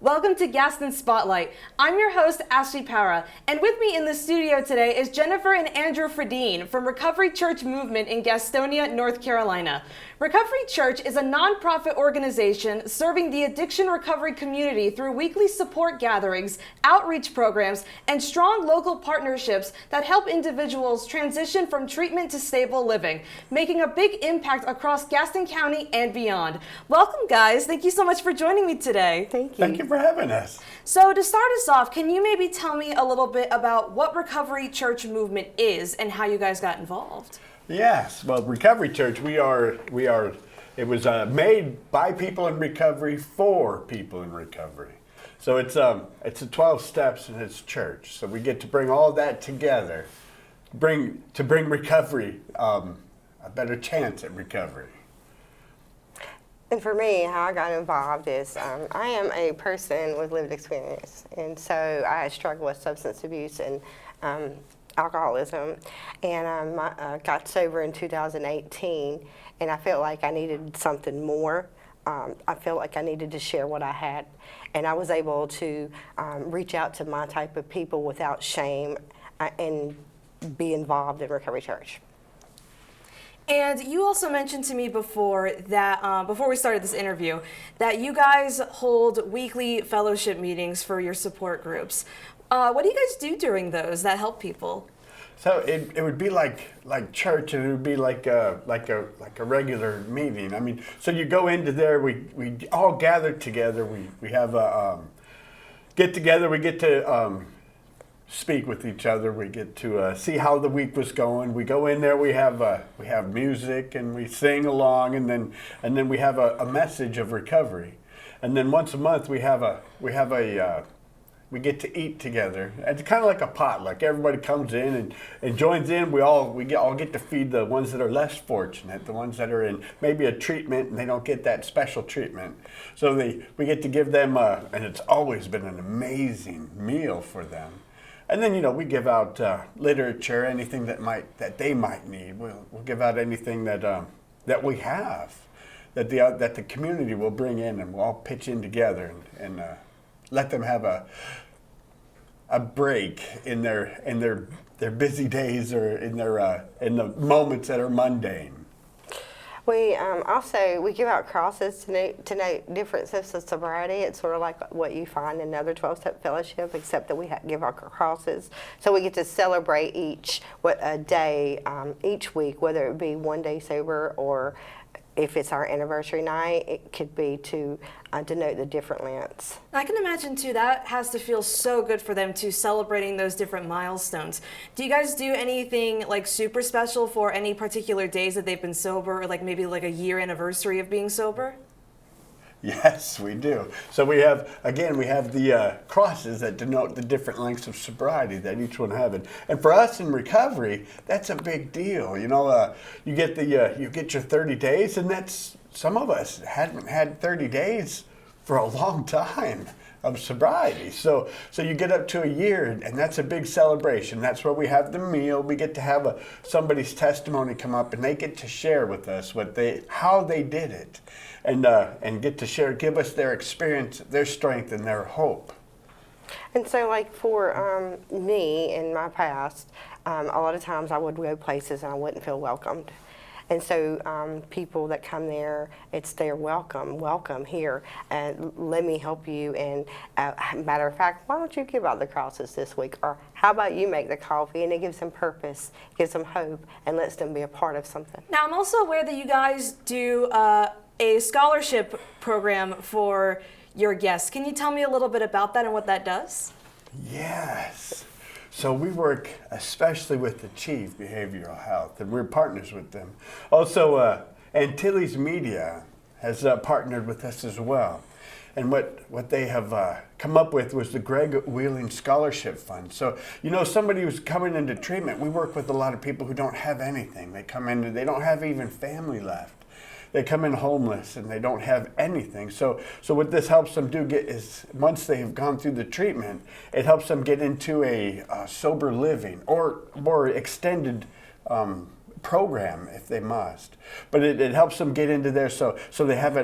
Welcome to Gaston Spotlight. I'm your host, Ashley Para, and with me in the studio today is Jennifer and Andrew Fredine from Recovery Church Movement in Gastonia, North Carolina. Recovery Church is a nonprofit organization serving the addiction recovery community through weekly support gatherings, outreach programs, and strong local partnerships that help individuals transition from treatment to stable living, making a big impact across Gaston County and beyond. Welcome, guys. Thank you so much for joining me today. Thank you. Thank you for having us. So to start us off, can you maybe tell me a little bit about what Recovery Church Movement is and how you guys got involved? Yes, well, Recovery Church, it was made by people in recovery for people in recovery. So it's a 12 steps and it's church. So we get to bring all that together, bring recovery a better chance at recovery. And for me, how I got involved is I am a person with lived experience. And so I struggle with substance abuse and alcoholism. And I got sober in 2018, and I felt like I needed something more. I felt like I needed to share what I had. And I was able to reach out to my type of people without shame and be involved in Recovery Church. And you also mentioned to me before that, before we started this interview, that you guys hold weekly fellowship meetings for your support groups. What do you guys do during those that help people? So it would be like church, and it would be like a regular meeting. I mean, so you go into there, we all gather together. We have a get together. We get to speak with each other. We get to see how the week was going. We go in there. We have music and we sing along, and then we have a message of recovery. And then once a month we get to eat together. It's kind of like a potluck. Everybody comes in and joins in. We all get to feed the ones that are less fortunate, the ones that are in maybe a treatment and they don't get that special treatment. So we get to give them, and it's always been an amazing meal for them. And then we give out literature, anything that they might need. We'll give out anything that we have, that the community will bring in, and we'll all pitch in together and let them have a break in their busy days or in the moments that are mundane. We we give out crosses to note different steps of sobriety. It's sort of like what you find in another 12-step fellowship, except that we give our crosses. So we get to celebrate each day, each week, whether it be one day sober or if it's our anniversary night, it could be to denote the different Lents. I can imagine too, that has to feel so good for them too, celebrating those different milestones. Do you guys do anything like super special for any particular days that they've been sober, or like maybe like a year anniversary of being sober? Yes, we do. So we have the crosses that denote the different lengths of sobriety that each one have. And for us in recovery, that's a big deal. You get you get your 30 days, and that's, some of us haven't had 30 days for a long time of sobriety. So you get up to a year, and that's a big celebration. That's where we have the meal. We get to have somebody's testimony come up, and they get to share with us how they did it, and get to give us their experience, their strength, and their hope. And so, like for me in my past, a lot of times I would go places and I wouldn't feel welcomed. And so people that come there, it's their welcome here, and let me help you. And matter of fact, why don't you give out the crosses this week? Or how about you make the coffee? And it gives them purpose, gives them hope, and lets them be a part of something. Now, I'm also aware that you guys do a scholarship program for your guests. Can you tell me a little bit about that and what that does? Yes. So we work especially with the Chief Behavioral Health, and we're partners with them. Also, Antilles Media has partnered with us as well. And what they have come up with was the Greg Wheeling Scholarship Fund. So, somebody who's coming into treatment, we work with a lot of people who don't have anything. They come in, they don't have even family left. They come in homeless and they don't have anything. So what this helps them do is, once they have gone through the treatment, it helps them get into a sober living or more extended program if they must. But it helps them get into there so they have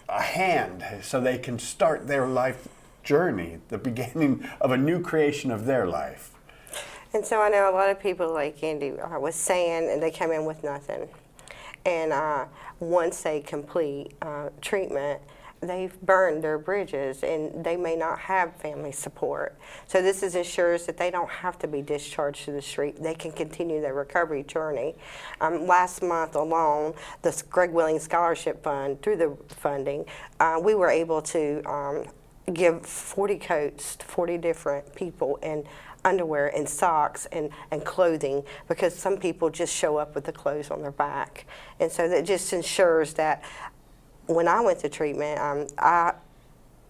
a hand so they can start their life journey, the beginning of a new creation of their life. And so I know a lot of people, like Andy was saying, and they come in with nothing. And once they complete treatment, they've burned their bridges and they may not have family support. So this ensures that they don't have to be discharged to the street. They can continue their recovery journey. Last month alone, the Greg Willing Scholarship Fund, through the funding, we were able to give 40 coats to 40 different people in underwear and socks and clothing, because some people just show up with the clothes on their back. And so that just ensures that when I went to treatment, I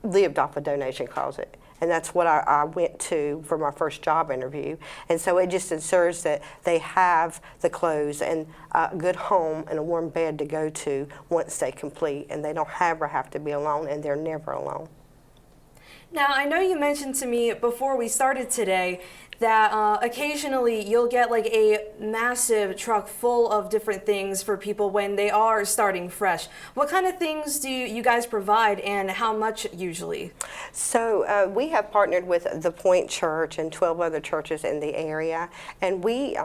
lived off a donation closet. And that's what I went to for my first job interview. And so it just ensures that they have the clothes and a good home and a warm bed to go to once they complete, and they don't ever have to be alone, and they're never alone. Now, I know you mentioned to me before we started today that occasionally you'll get like a massive truck full of different things for people when they are starting fresh. What kind of things do you guys provide, and how much usually? So we have partnered with the Point Church and 12 other churches in the area, and we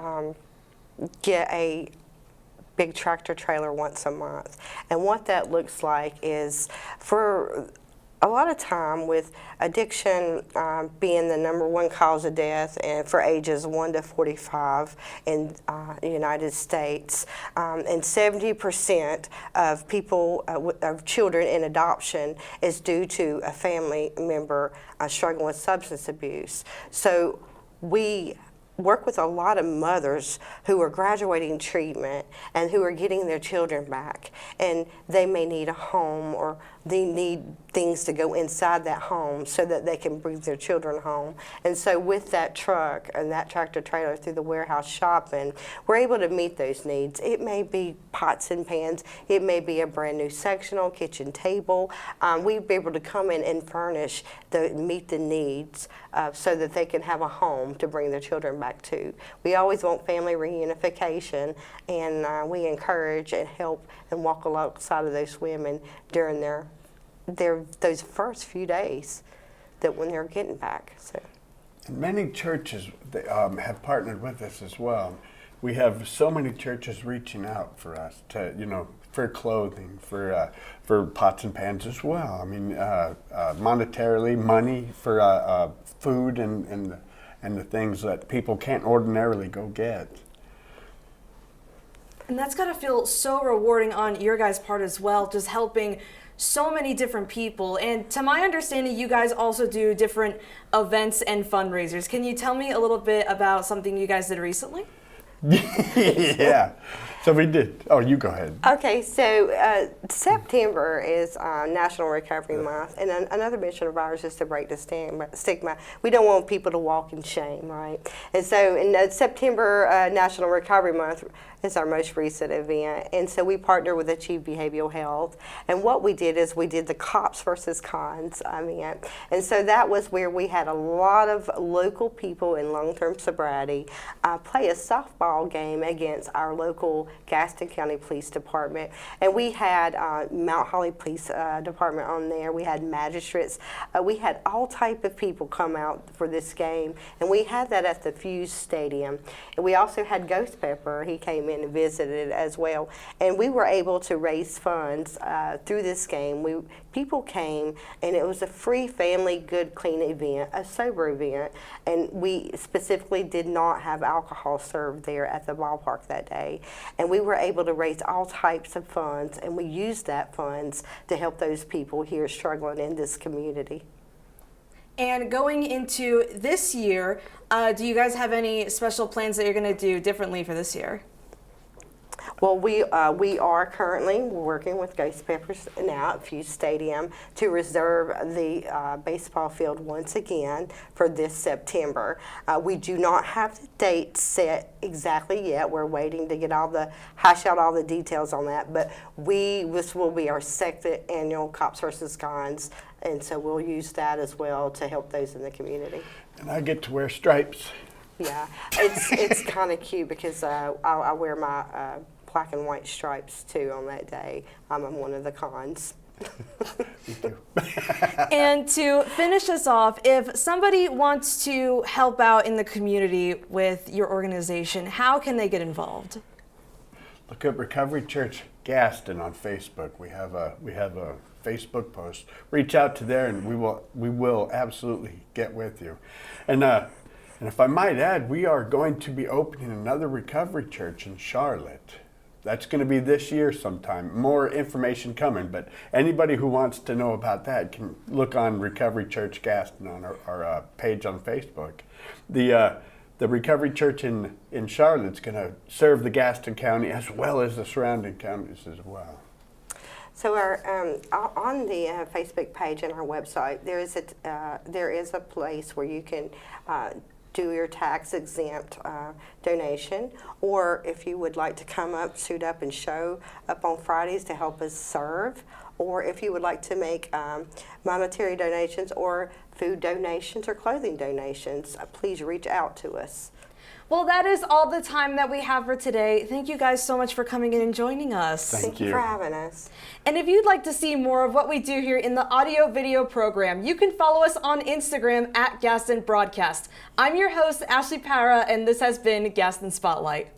get a big tractor trailer once a month. And what that looks like is, for a lot of time with addiction being the #1 cause of death and for ages 1 to 45 in the United States, and 70% of people, of children in adoption, is due to a family member struggling with substance abuse. So we work with a lot of mothers who are graduating treatment and who are getting their children back, and they may need a home, or they need things to go inside that home so that they can bring their children home. And so with that truck and that tractor trailer through the warehouse shopping, we're able to meet those needs. It may be pots and pans, it may be a brand new sectional kitchen table. We'd be able to come in and furnish, meet the needs so that they can have a home to bring their children back to. We always want family reunification, and we encourage and help and walk alongside of those women during those first few days that when they're getting back. So, many churches have partnered with us as well. We have so many churches reaching out for us to, for clothing, for pots and pans as well. I mean, monetarily, money for food and the things that people can't ordinarily go get. And that's got to feel so rewarding on your guys' part as well, just helping so many different people. And to my understanding, you guys also do different events and fundraisers. Can you tell me a little bit about something you guys did recently? Yeah, so we did. Oh, you go ahead. Okay, so September is National Recovery Month, and another mission of ours is to break the stigma. We don't want people to walk in shame, right? And so in September, National Recovery Month is our most recent event, and so we partner with Achieve Behavioral Health, and what we did is we did the cops versus cons event, and so that was where we had a lot of local people in long-term sobriety play a softball game against our local Gaston County Police Department, and we had Mount Holly Police Department on there. We had magistrates. We had all type of people come out for this game, and we had that at the Fuse Stadium. And we also had Ghost Pepper. He came in and visited as well, and we were able to raise funds through this game. People came, and it was a free family good clean event, a sober event, and we specifically did not have alcohol served there at the ballpark that day. And we were able to raise all types of funds, and we used that funds to help those people here struggling in this community. And going into this year, do you guys have any special plans that you're going to do differently for this year? Well, we are currently working with Ghost Peppers now at Fuse Stadium to reserve the baseball field once again for this September. We do not have the date set exactly yet. We're waiting to hash out all the details on that, but this will be our second annual Cops versus Cons, and so we'll use that as well to help those in the community. And I get to wear stripes. Yeah, it's kind of cute because I wear my black and white stripes too on that day. I'm one of the cons. Me too. And to finish us off, if somebody wants to help out in the community with your organization, how can they get involved? Look up Recovery Church Gaston on Facebook. We have a Facebook post. Reach out to there, and we will absolutely get with you. And if I might add, we are going to be opening another recovery church in Charlotte. That's going to be this year sometime. More information coming, but anybody who wants to know about that can look on Recovery Church Gaston on our page on Facebook. The Recovery Church in Charlotte is going to serve the Gaston County as well as the surrounding counties as well. So on the Facebook page and our website, there is a place where you can do your tax-exempt donation, or if you would like to come up, suit up, and show up on Fridays to help us serve, or if you would like to make monetary donations or food donations or clothing donations, please reach out to us. Well, that is all the time that we have for today. Thank you guys so much for coming in and joining us. Thank you for having us. And if you'd like to see more of what we do here in the audio-video program, you can follow us on Instagram at Gaston Broadcast. I'm your host, Ashley Para, and this has been Gaston Spotlight.